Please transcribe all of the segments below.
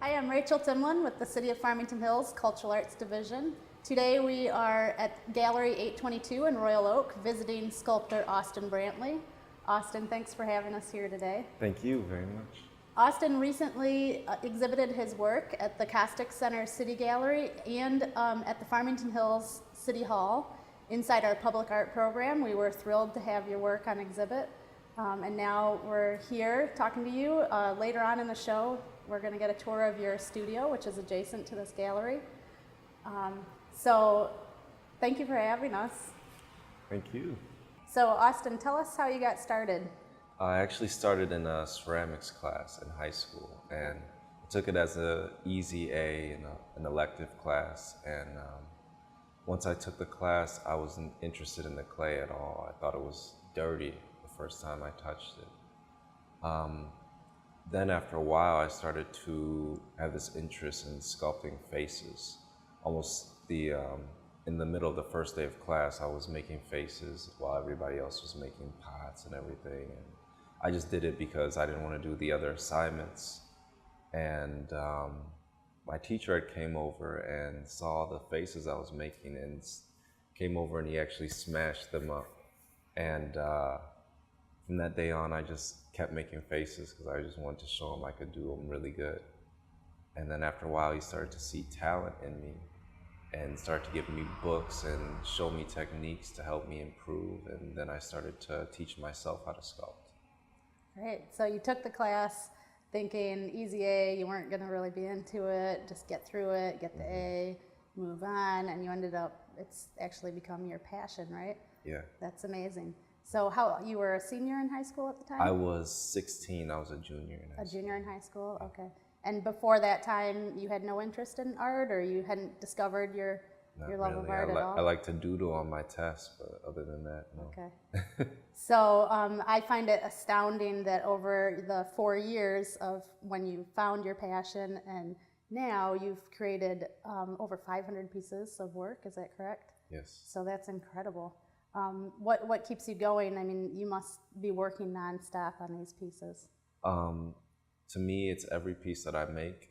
Hi, I'm Rachel Timlin with the City of Farmington Hills Cultural Arts Division. Today we are at Gallery 822 in Royal Oak visiting sculptor Austen Brantley. Austin, thanks for having us here today. Thank you very much. Austin recently exhibited his work at the Caustic Center City Gallery and at the Farmington Hills City Hall inside our public art program. We were thrilled to have your work on exhibit. And now we're here talking to you. Later on in the show, we're going to get a tour of your studio, which is adjacent to this gallery. So thank you for having us. Thank you. So Austin, tell us how you got started. I actually started in a ceramics class in high school, and I took it as an easy A in an elective class. And once I took the class, I wasn't interested in the clay at all. I thought it was dirty the first time I touched it. Then after a while, I started to have this interest in sculpting faces. Almost in the middle of the first day of class, I was making faces while everybody else was making pots and everything. And I just did it because I didn't want to do the other assignments. And my teacher had came over and saw the faces I was making and came over and he actually smashed them up. And from that day on, I just kept making faces because I just wanted to show him I could do them really good. And then after a while, he started to see talent in me and started to give me books and show me techniques to help me improve. And then I started to teach myself how to sculpt. Great. So you took the class thinking easy A, you weren't going to really be into it, just get through it, get the A, move on, and you ended up, it's actually become your passion, right? Yeah. That's amazing. So you were a senior in high school at the time? I was 16, I was a junior in high school. A junior in high school, okay. And before that time, you had no interest in art, or you hadn't discovered your love of art at all? I like to doodle on my tests, but other than that, no. Okay. So I find it astounding that over the 4 years of when you found your passion and now you've created over 500 pieces of work, is that correct? Yes. So that's incredible. What keeps you going? I mean, you must be working nonstop on these pieces. To me, it's every piece that I make,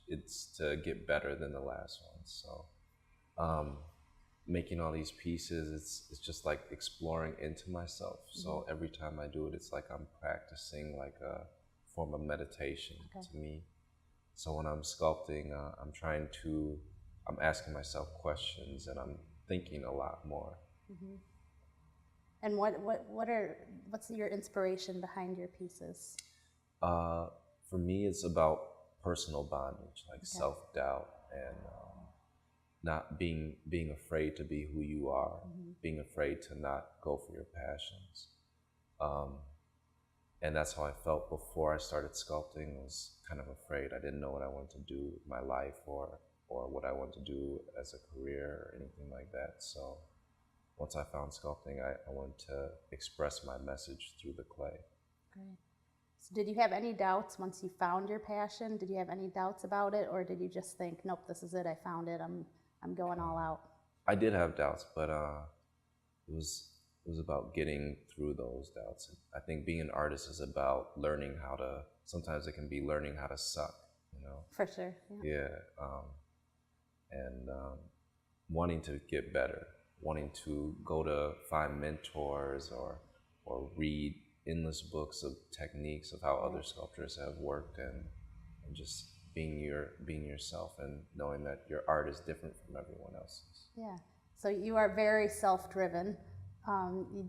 it's to get better than the last one. So making all these pieces, it's just like exploring into myself. So every time I do it, it's like I'm practicing like a form of meditation to me. So when I'm sculpting, I'm asking myself questions and I'm thinking a lot more. And what's your inspiration behind your pieces? For me, it's about personal bondage, like self-doubt and not being afraid to be who you are, being afraid to not go for your passions. And that's how I felt before I started sculpting. I was kind of afraid. I didn't know what I wanted to do with my life or what I wanted to do as a career or anything like that. So once I found sculpting, I wanted to express my message through the clay. Great. So did you have any doubts once you found your passion? Did you have any doubts about it, or did you just think, nope, this is it, I found it, I'm going all out? I did have doubts, but it was about getting through those doubts. I think being an artist is about learning how to, sometimes it can be learning how to suck, you know? For sure, yeah. And wanting to get better, wanting to go to find mentors or read endless books of techniques of how other sculptors have worked and just being yourself and knowing that your art is different from everyone else's. Yeah, so you are very self-driven.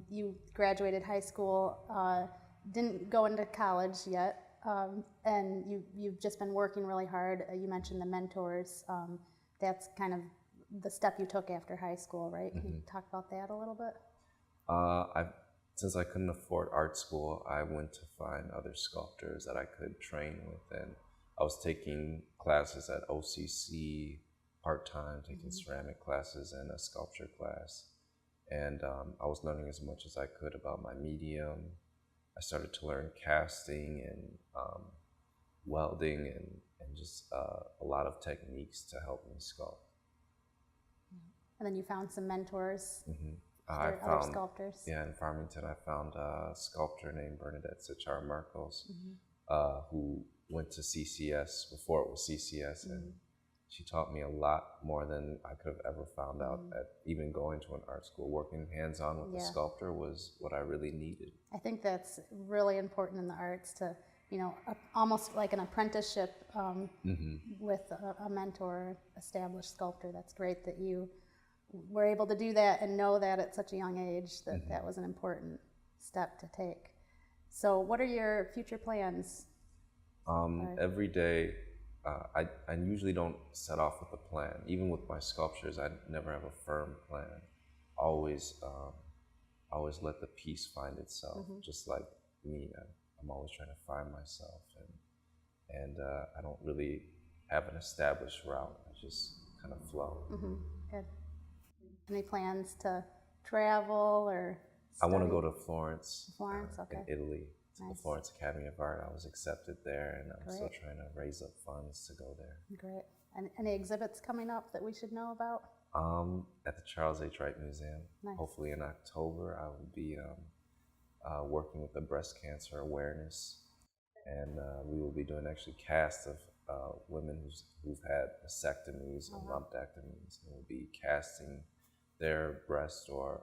You graduated high school, didn't go into college yet, and you've just been working really hard. You mentioned the mentors. That's kind of the step you took after high school, right? Can you talk about that a little bit? Since I couldn't afford art school, I went to find other sculptors that I could train with, and I was taking classes at OCC part-time, taking ceramic classes and a sculpture class. And I was learning as much as I could about my medium. I started to learn casting and welding and just a lot of techniques to help me sculpt. And then you found some mentors. I other sculptors. Yeah, in Farmington, I found a sculptor named Bernadette Sichar Marcos, who went to CCS before it was CCS, and she taught me a lot more than I could have ever found out at even going to an art school. Working hands-on with a sculptor was what I really needed. I think that's really important in the arts to, almost like an apprenticeship with a mentor, established sculptor. That's great that you were able to do that and know that at such a young age that that was an important step to take. So what are your future plans? Every day, I usually don't set off with a plan. Even with my sculptures, I never have a firm plan. Always, always let the piece find itself. Just like me, I'm always trying to find myself, and I don't really have an established route. I just kind of flow. Good. Any plans to travel or I study? want to go to Florence, Okay. in Italy, to the Nice. Florence Academy of Art. I was accepted there, and I'm still Great. trying to raise up funds to go there. Great. And any exhibits coming up that we should know about? At the Charles H. Wright Museum. Nice. Hopefully in October, I will be working with the breast cancer awareness, and we will be doing actually casts of women who've had mastectomies and lumpectomies, and we'll be casting their breast or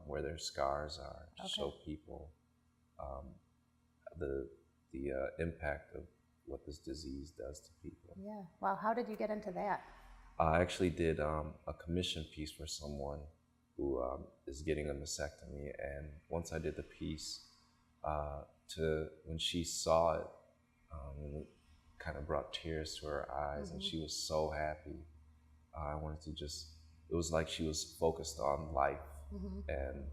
where their scars are to show people the impact of what this disease does to people. Yeah. Wow. How did you get into that? I actually did a commission piece for someone who is getting a mastectomy, and once I did the piece, when she saw it, it kind of brought tears to her eyes, and she was so happy. I wanted to it was like she was focused on life, and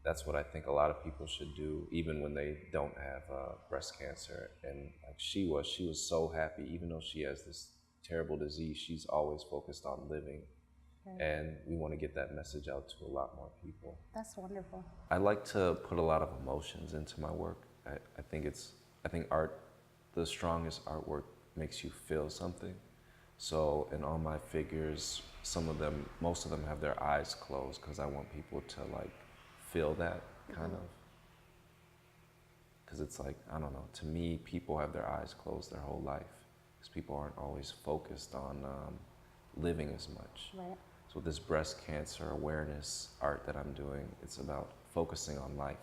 that's what I think a lot of people should do, even when they don't have breast cancer. And like she was so happy, even though she has this terrible disease, she's always focused on living. Right. And we want to get that message out to a lot more people. That's wonderful. I like to put a lot of emotions into my work. I think art, the strongest artwork makes you feel something. So in all my figures, most of them have their eyes closed because I want people to like feel that kind of. Because it's like, I don't know, to me, people have their eyes closed their whole life because people aren't always focused on living as much. Right. So this breast cancer awareness art that I'm doing, it's about focusing on life.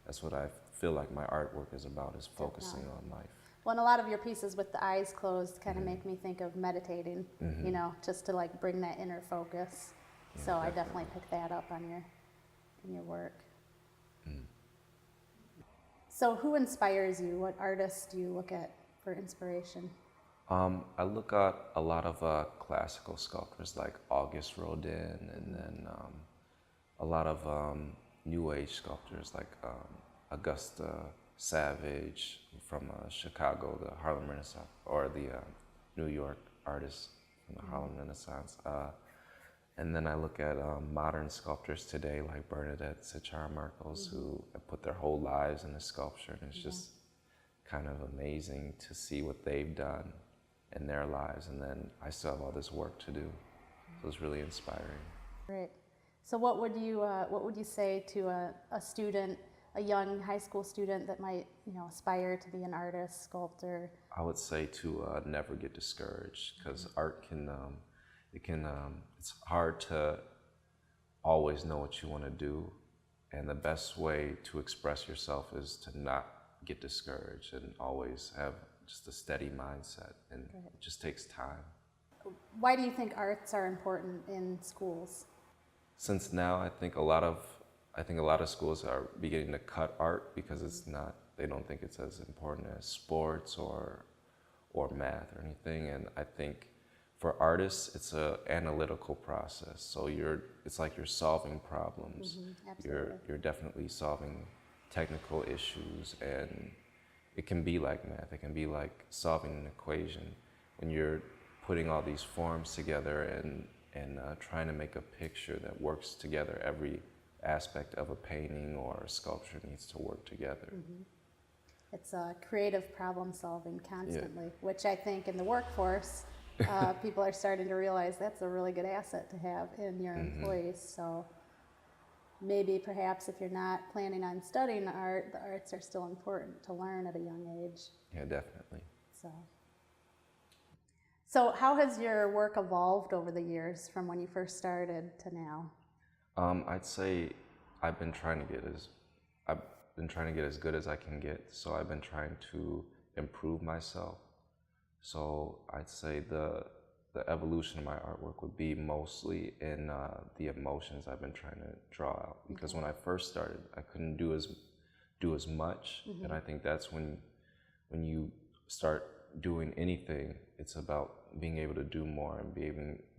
That's what I feel like my artwork is about, is focusing on life. Well, and a lot of your pieces with the eyes closed kind of make me think of meditating, just to like bring that inner focus. Yeah, so I definitely pick that up on in your work. So who inspires you? What artists do you look at for inspiration? I look at a lot of classical sculptors like Auguste Rodin, and then a lot of New Age sculptors like Augusta Savage from Chicago, the Harlem Renaissance, or the New York artists from the Harlem Renaissance. And then I look at modern sculptors today like Bernadette Sechar Marcos, who have put their whole lives in the sculpture, and it's just kind of amazing to see what they've done in their lives, and then I still have all this work to do. So it's really inspiring. Great. So what would you say to a student, a young high school student that might aspire to be an artist, sculptor? I would say to never get discouraged, because art it's hard to always know what you want to do, and the best way to express yourself is to not get discouraged and always have just a steady mindset, and it just takes time. Why do you think arts are important in schools? Since now I think a lot of schools are beginning to cut art because they don't think it's as important as sports or math or anything, and I think for artists it's an analytical process. So it's like you're solving problems. You're definitely solving technical issues, and it can be like math. It can be like solving an equation when you're putting all these forms together and trying to make a picture that works together. Every aspect of a painting or a sculpture needs to work together. It's creative problem solving constantly, which I think in the workforce, people are starting to realize that's a really good asset to have in your employees. So maybe perhaps if you're not planning on studying art, the arts are still important to learn at a young age. Yeah, definitely. So how has your work evolved over the years from when you first started to now? I'd say I've been trying to get as good as I can get. So I've been trying to improve myself. So I'd say the evolution of my artwork would be mostly in the emotions I've been trying to draw out. Because when I first started, I couldn't do as much, and I think that's when you start doing anything, it's about being able to do more and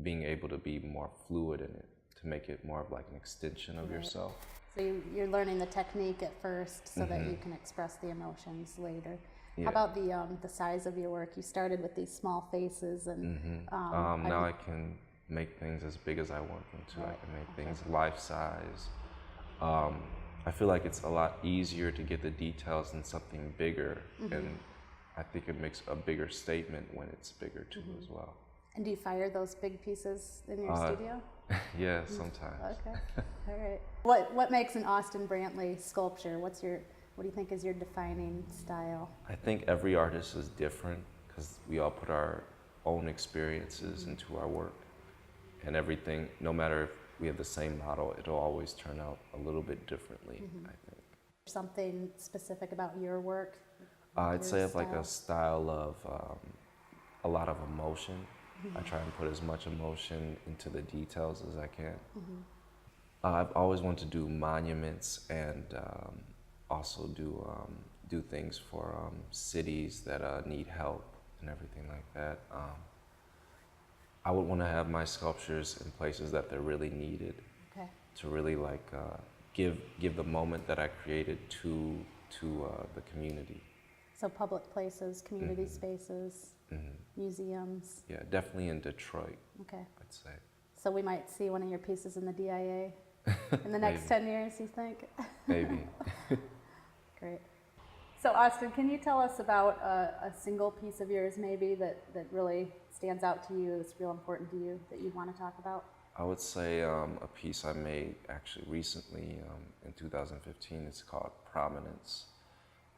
being able to be more fluid in it, to make it more of like an extension of yourself. So you're learning the technique at first so that you can express the emotions later. Yeah. How about the size of your work? You started with these small faces, and now I can make things as big as I want them to. I can make things life size. I feel like it's a lot easier to get the details in something bigger, and I think it makes a bigger statement when it's bigger too as well. And do you fire those big pieces in your studio? Yeah, sometimes. Okay, all right. What makes an Austen Brantley sculpture? What do you think is your defining style? I think every artist is different because we all put our own experiences into our work, and everything, no matter if we have the same model, it'll always turn out a little bit differently, I think. Something specific about your work? I'd say it's like a style of a lot of emotion. I try and put as much emotion into the details as I can. I've always wanted to do monuments and also do things for cities that need help and everything like that. I would want to have my sculptures in places that they're really needed, to really like give the moment that I created to the community. So public places, community spaces, museums. Yeah, definitely in Detroit. Okay. I'd say. So we might see one of your pieces in the DIA in the next 10 years, you think? Maybe. Great. So Austen, can you tell us about a single piece of yours maybe that really stands out to you, that's real important to you, that you want to talk about? I would say a piece I made actually recently in 2015. It's called Prominence.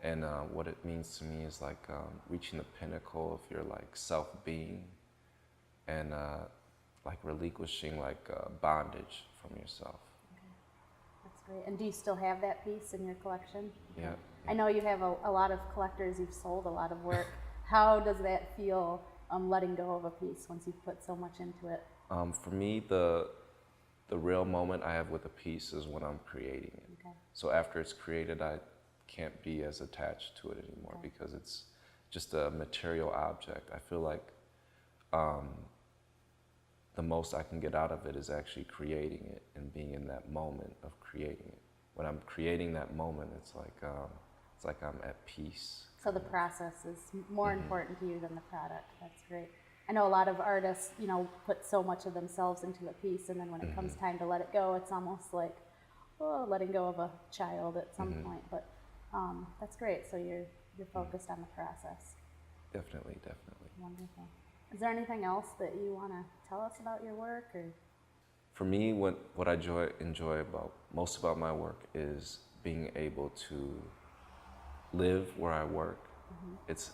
And what it means to me is like reaching the pinnacle of your like self-being, and like relinquishing like bondage from yourself. That's great. And do you still have that piece in your collection? Yeah. I know you have a lot of collectors, you've sold a lot of work. How does that feel, letting go of a piece once you've put so much into it? For me, the real moment I have with a piece is when I'm creating it. Okay. So after it's created, I can't be as attached to it anymore because it's just a material object. I feel like the most I can get out of it is actually creating it and being in that moment of creating it. When I'm creating that moment, it's like I'm at peace. So the process is more important to you than the product. That's great. I know a lot of artists, put so much of themselves into a piece, and then when it comes time to let it go, it's almost like letting go of a child at some point. But that's great. So you're focused on the process. Definitely. Wonderful. Is there anything else that you want to tell us about your work? Or? For me, what I enjoy most about my work is being able to live where I work. It's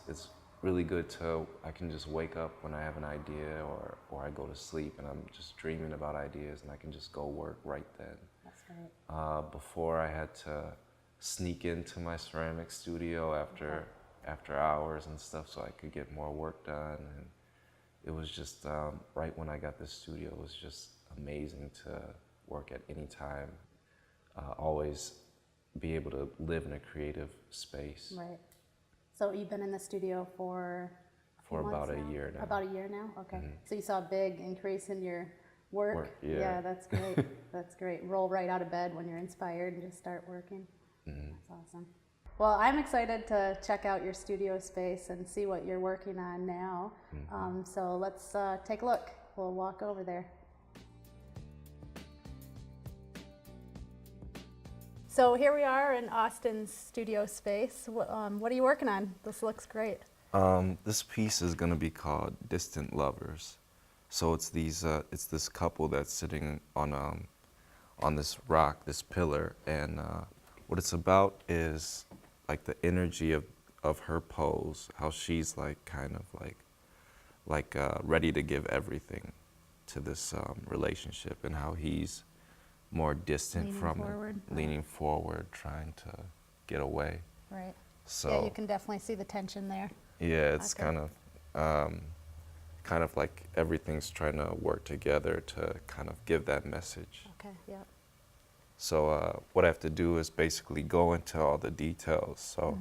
really good I can just wake up when I have an idea, or I go to sleep and I'm just dreaming about ideas, and I can just go work right then. That's great. Before I had to sneak into my ceramic studio after hours and stuff so I could get more work done. And it was just, right when I got this studio, it was just amazing to work at any time. Always be able to live in a creative space. Right. So you've been in the studio for about a year now. About a year now? Okay. So you saw a big increase in your work? Yeah. Yeah, that's great. That's great. Roll right out of bed when you're inspired and just start working. That's awesome. Well, I'm excited to check out your studio space and see what you're working on now. So let's take a look. We'll walk over there. So here we are in Austen's studio space. What are you working on? This looks great. This piece is going to be called Distant Lovers. So it's this couple that's sitting on this rock, this pillar, and what it's about is like the energy of of her pose, how she's like kind of like ready to give everything to this relationship, and how he's more distant Leaning from forward, it, right. leaning forward, trying to get away. Right. So Yeah, you can definitely see the tension there. yeah, it's Okay. kind of like everything's trying to work together to kind of give that message. Okay, yeah. So what I have to do is basically go into all the details. So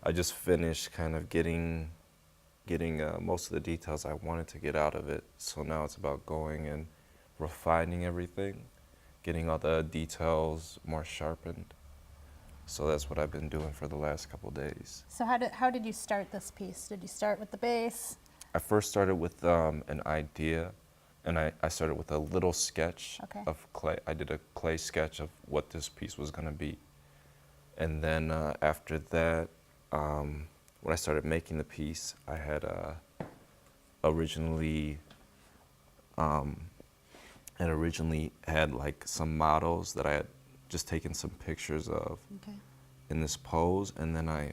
I just finished kind of getting most of the details I wanted to get out of it. So now it's about going and refining everything, getting all the details more sharpened. So that's what I've been doing for the last couple days. So how did you start this piece? Did you start with the base? I first started with an idea, and I started with a little sketch Okay. of clay. I did a clay sketch of what this piece was going to be. And then after that, when I started making the piece, I had originally had like some models that I had just taken some pictures of Okay. in this pose, and then I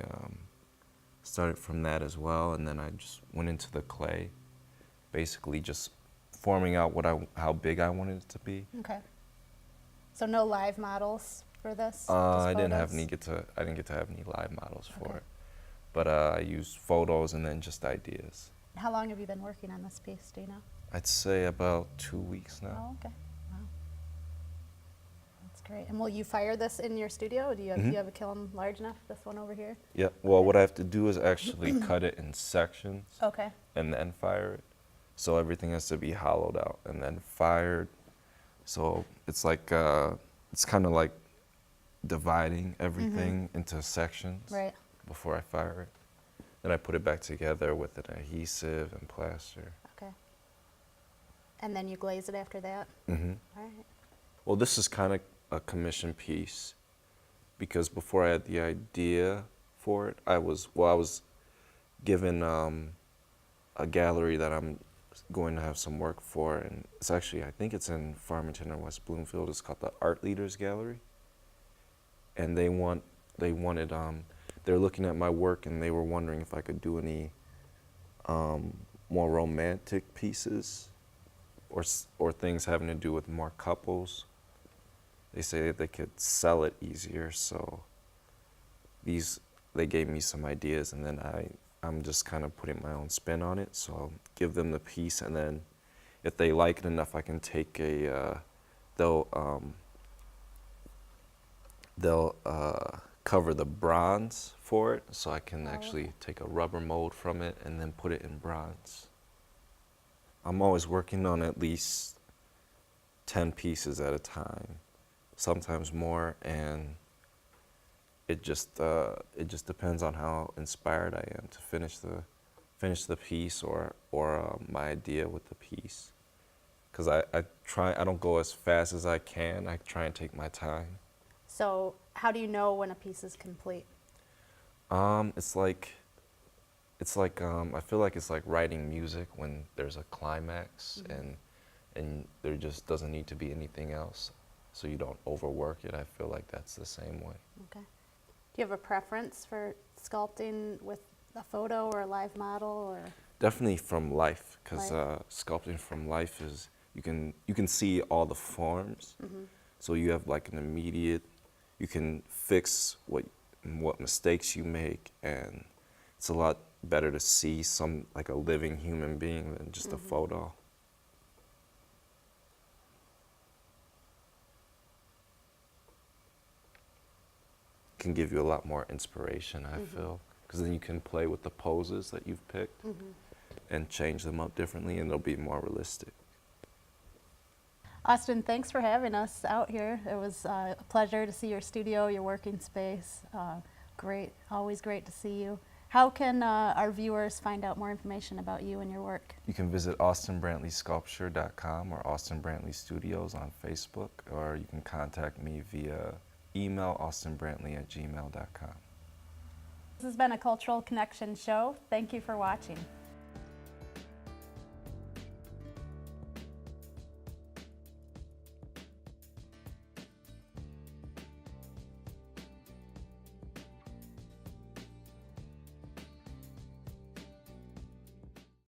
started from that as well, and then I just went into the clay, basically just forming out how big I wanted it to be. Okay. So no live models for this? I just didn't photos? I didn't get to have any live models for Okay. it, but I used photos and then just ideas. How long have you been working on this piece, do you know? I'd say about 2 weeks now. Oh, okay. Wow. That's great. And will you fire this in your studio? Do you have, Mhm. you have a kiln large enough, this one over here? Yeah, well, what I have to do is actually cut it in sections Okay. and then fire it. So everything has to be hollowed out and then fired. So it's like, it's kind of like dividing everything into sections Right. before I fire it. Then I put it back together with an adhesive and plaster. Okay. And then you glaze it after that? hmm All right. Well, this is kind of a commission piece because before I had the idea for it, I was given a gallery that I'm going to have some work for, and it's actually, I think it's in Farmington or West Bloomfield. It's called the Art Leaders Gallery, and they wanted they're looking at my work and they were wondering if I could do any more romantic pieces or things having to do with more couples. They say that they could sell it easier, so they gave me some ideas, and then I'm just kind of putting my own spin on it. So I'll give them the piece, and then if they like it enough, I can take they'll cover the bronze for it, so I can actually take a rubber mold from it and then put it in bronze. I'm always working on at least 10 pieces at a time, sometimes more, and it just depends on how inspired I am to finish the piece or my idea with the piece. Because I don't go as fast as I can. I try and take my time. So how do you know when a piece is complete? It's like I feel like it's like writing music when there's a climax and there just doesn't need to be anything else, so you don't overwork it. I feel like that's the same way. Okay. Do you have a preference for sculpting with a photo or a live model, or? Definitely from life, because Life. sculpting from life is you can see all the forms, so you have like an immediate. You can fix what mistakes you make, and it's a lot better to see like a living human being than just a photo. Can give you a lot more inspiration, I feel, because then you can play with the poses that you've picked and change them up differently, and they'll be more realistic. Austen, thanks for having us out here. It was a pleasure to see your studio, your working space. Great, always great to see you. How can our viewers find out more information about you and your work? You can visit AustenBrantleySculpture.com or Austen Brantley Studios on Facebook, or you can contact me via email austenbrantley@gmail.com. This has been a Cultural Connection show. Thank you for watching.